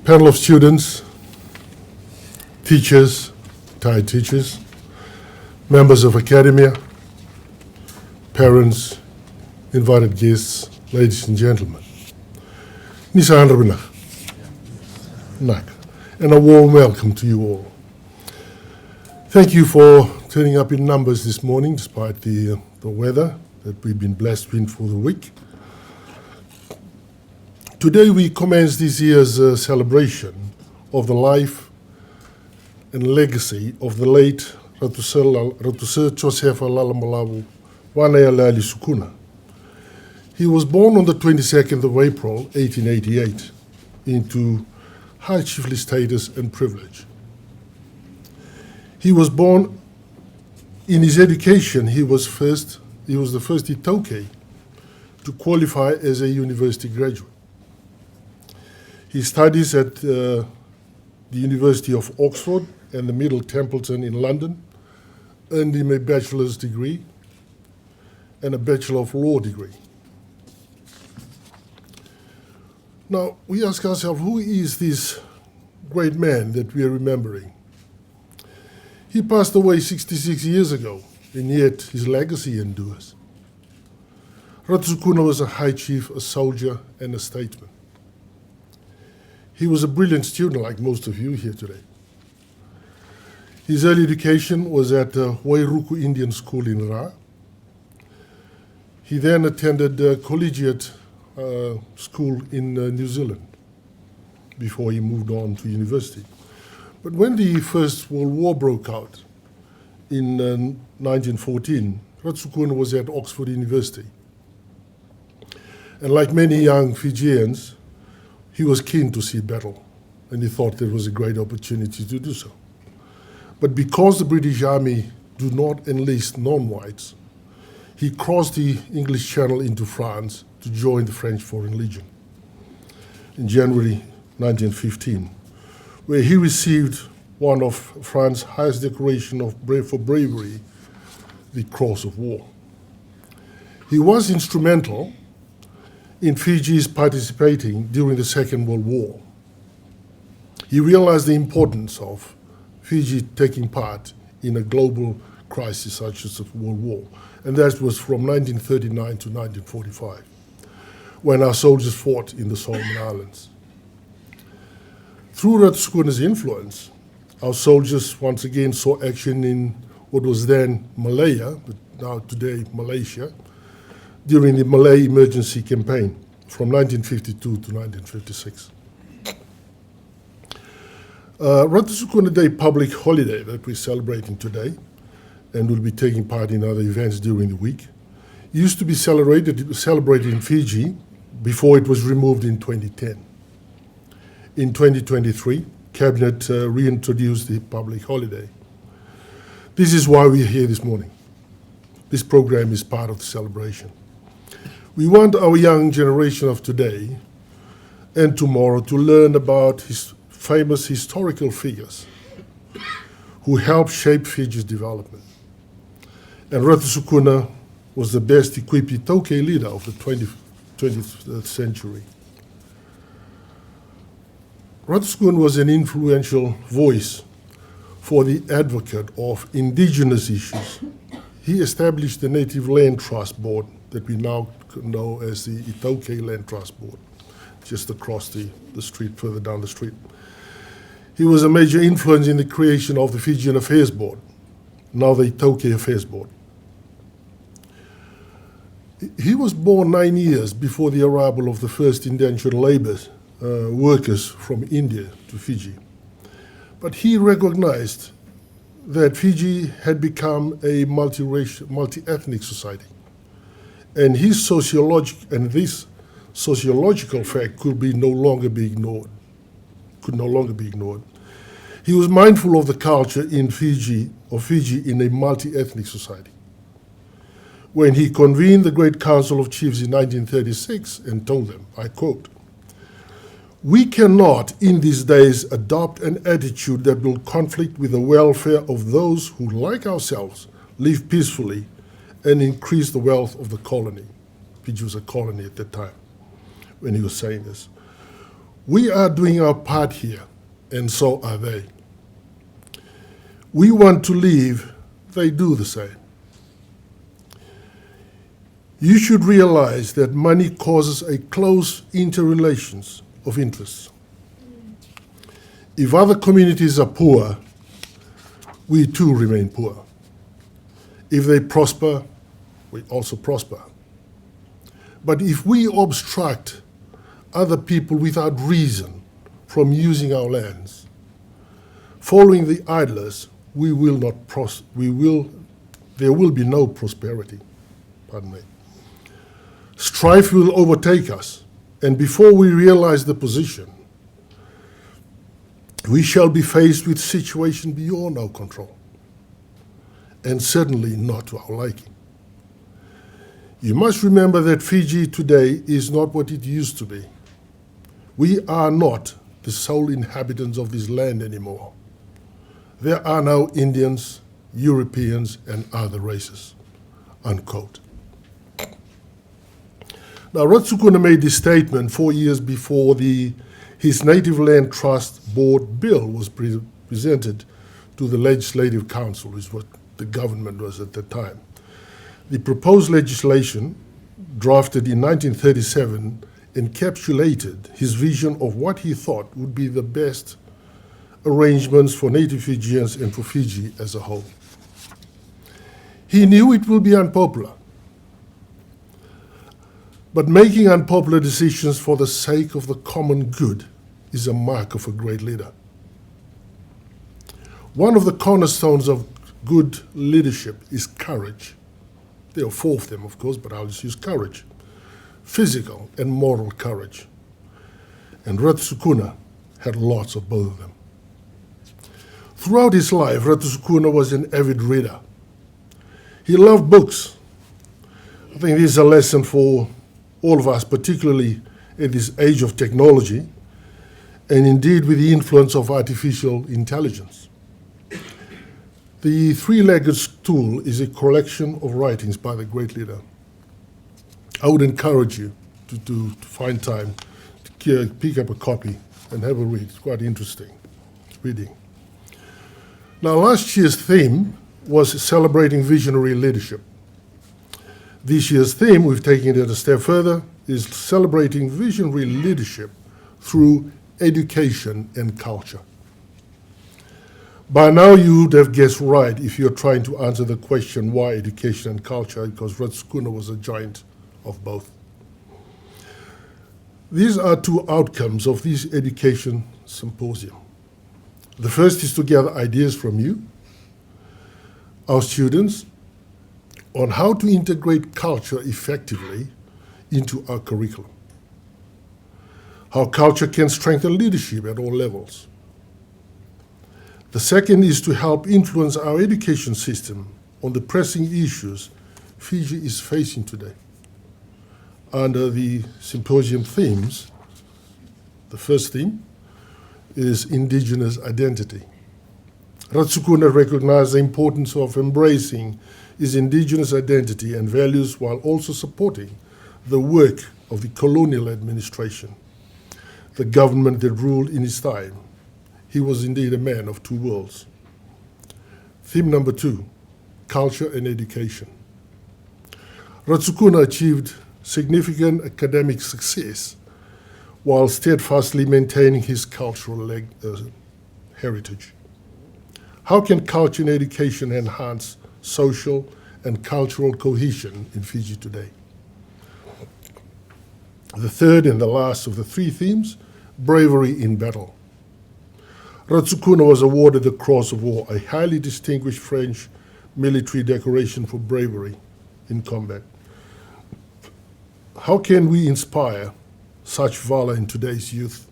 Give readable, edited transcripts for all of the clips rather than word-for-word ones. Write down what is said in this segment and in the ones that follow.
panel of students, teachers, Thai teachers, members of academia, parents, invited guests, ladies and gentlemen. Nisa Andrabina. Nak. And a warm welcome to you all. Thank you for turning up in numbers this morning, despite the weather that we've been blessed with for the week. Today we commence this year's celebration of the life and legacy of the late Ratu Sukuna. He was born on the 22nd of April, 1888, into high chiefly status and privilege. He was born. In his education, he was the first Itoke to qualify as a university graduate. His studies at the University of Oxford and the Middle Templeton in London earned him a bachelor's degree and a Bachelor of Law degree. Now, we ask ourselves, who is this great man that we are remembering? He passed away 66 years ago, and yet his legacy endures. Ratu Sukuna was a high chief, a soldier, and a statesman. He was a brilliant student, like most of you here today. His early education was at Wairuku Indian School in Ra. He then attended collegiate school in New Zealand before he moved on to university. But when the First World War broke out in 1914, Ratu Sukuna was at Oxford University. And like many young Fijians, he was keen to see battle, and he thought there was a great opportunity to do so. But because the British Army do not enlist non-whites, he crossed the English Channel into France to join the French Foreign Legion in January 1915, where he received one of France's highest decoration for bravery, the Cross of War. He was instrumental in Fiji's participating during the Second World War. He realized the importance of Fiji taking part in a global crisis such as the World War, and that was from 1939 to 1945, when our soldiers fought in the Solomon Islands. Through Ratu Sukuna's influence, our soldiers once again saw action in what was then Malaya, but now today Malaysia, during the Malay Emergency Campaign from 1952 to 1956. Ratu Sukuna Day public holiday that we're celebrating today, and will be taking part in other events during the week, used to be celebrated in Fiji before it was removed in 2010. In 2023, Cabinet reintroduced the public holiday. This is why we're here this morning. This program is part of the celebration. We want our young generation of today and tomorrow to learn about his famous historical figures who helped shape Fiji's development. And Ratu Sukuna was the best equipped Itoke leader of the 20th century. Ratu Sukuna was an influential voice for the advocate of indigenous issues. He established the Native Land Trust Board that we now know as the Itoke Land Trust Board, just across the street, further down the street. He was a major influence in the creation of the Fijian Affairs Board, now the Itoke Affairs Board. He was born 9 years before the arrival of the first indentured labor workers from India to Fiji. But he recognized that Fiji had become a multiracial, multi-ethnic society. And this sociological fact could no longer be ignored. He was mindful of the culture in Fiji in a multi-ethnic society. When he convened the Great Council of Chiefs in 1936 and told them, I quote, "We cannot in these days adopt an attitude that will conflict with the welfare of those who, like ourselves, live peacefully and increase the wealth of the colony." Fiji was a colony at that time when he was saying this. We are doing our part here, and so are they. We want to leave, they do the same. You should realize that money causes a close interrelations of interests. If other communities are poor, we too remain poor. If they prosper, we also prosper. But if we obstruct other people without reason from using our lands, following the idlers, there will be no prosperity. Pardon me. Strife will overtake us, and before we realize the position, we shall be faced with situations beyond our control, and certainly not to our liking. You must remember that Fiji today is not what it used to be. We are not the sole inhabitants of this land anymore. There are now Indians, Europeans, and other races, unquote. Now, Ratu Sukuna made this statement 4 years before his Native Land Trust Board bill was presented to the Legislative Council, which is what the government was at the time. The proposed legislation, drafted in 1937, encapsulated his vision of what he thought would be the best arrangements for native Fijians and for Fiji as a whole. He knew it will be unpopular, but making unpopular decisions for the sake of the common good is a mark of a great leader. One of the cornerstones of good leadership is courage. There are 4 of them, of course, but I'll just use courage. Physical and moral courage. And Ratu Sukuna had lots of both of them. Throughout his life, Ratu Sukuna was an avid reader. He loved books. I think this is a lesson for all of us, particularly at this age of technology, and indeed with the influence of artificial intelligence. The Three-Legged Stool is a collection of writings by the great leader. I would encourage you to find time to pick up a copy and have a read. It's quite interesting reading. Now, last year's theme was celebrating visionary leadership. This year's theme, we've taken it a step further, is celebrating visionary leadership through education and culture. By now you would have guessed right if you're trying to answer the question why education and culture, because Ratu Sukuna was a giant of both. These are 2 outcomes of this education symposium. The first is to gather ideas from you, our students, on how to integrate culture effectively into our curriculum. How culture can strengthen leadership at all levels. The second is to help influence our education system on the pressing issues Fiji is facing today. Under the symposium themes, the first theme is indigenous identity. Ratu Sukuna recognized the importance of embracing his indigenous identity and values while also supporting the work of the colonial administration, the government that ruled in his time. He was indeed a man of 2 worlds. Theme number 2, culture and education. Ratu Sukuna achieved significant academic success while steadfastly maintaining his cultural heritage. How can culture and education enhance social and cultural cohesion in Fiji today? The third and the last of the 3 themes, bravery in battle. Ratu Sukuna was awarded the Cross of War, a highly distinguished French military decoration for bravery in combat. How can we inspire such valor in today's youth?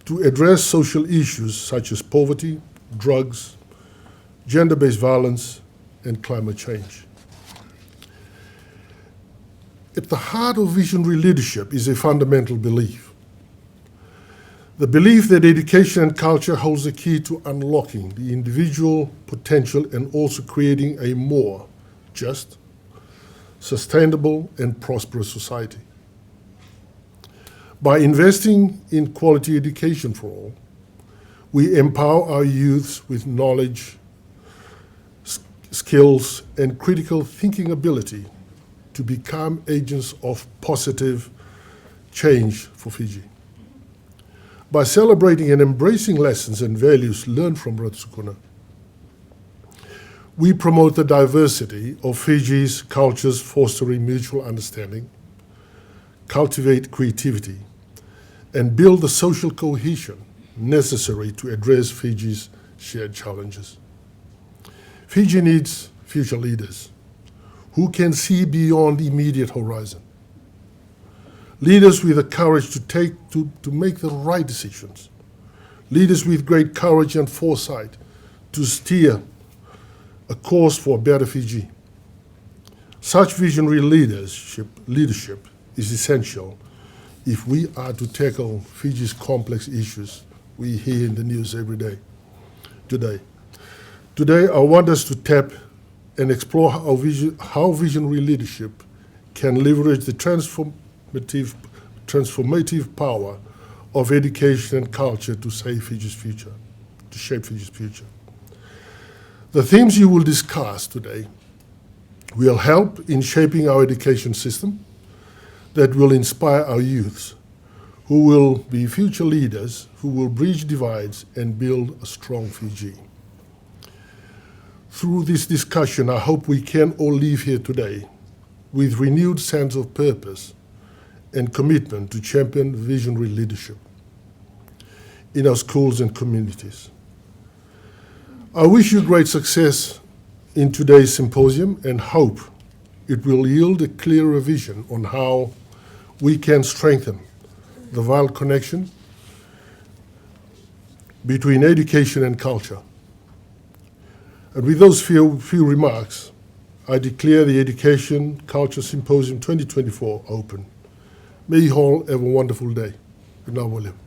To address social issues such as poverty, drugs, gender-based violence, and climate change. At the heart of visionary leadership is a fundamental belief. The belief that education and culture holds the key to unlocking the individual potential and also creating a more just, sustainable, and prosperous society. By investing in quality education for all, we empower our youths with knowledge, skills, and critical thinking ability to become agents of positive change for Fiji. By celebrating and embracing lessons and values learned from Ratu Sukuna, we promote the diversity of Fiji's cultures, fostering mutual understanding, cultivate creativity, and build the social cohesion necessary to address Fiji's shared challenges. Fiji needs future leaders who can see beyond the immediate horizon. Leaders with the courage to make the right decisions. Leaders with great courage and foresight to steer a course for a better Fiji. Such visionary leadership is essential if we are to tackle Fiji's complex issues we hear in the news every day today. Today, I want us to tap and explore how visionary leadership can leverage the transformative power of education and culture to shape Fiji's future. The themes you will discuss today will help in shaping our education system that will inspire our youths, who will be future leaders, who will bridge divides and build a strong Fiji. Through this discussion, I hope we can all leave here today with renewed sense of purpose and commitment to champion visionary leadership in our schools and communities. I wish you great success in today's symposium and hope it will yield a clearer vision on how we can strengthen the vital connection between education and culture. And with those few remarks, I declare the Education Culture Symposium 2024 open. May you all have a wonderful day. Good night, William.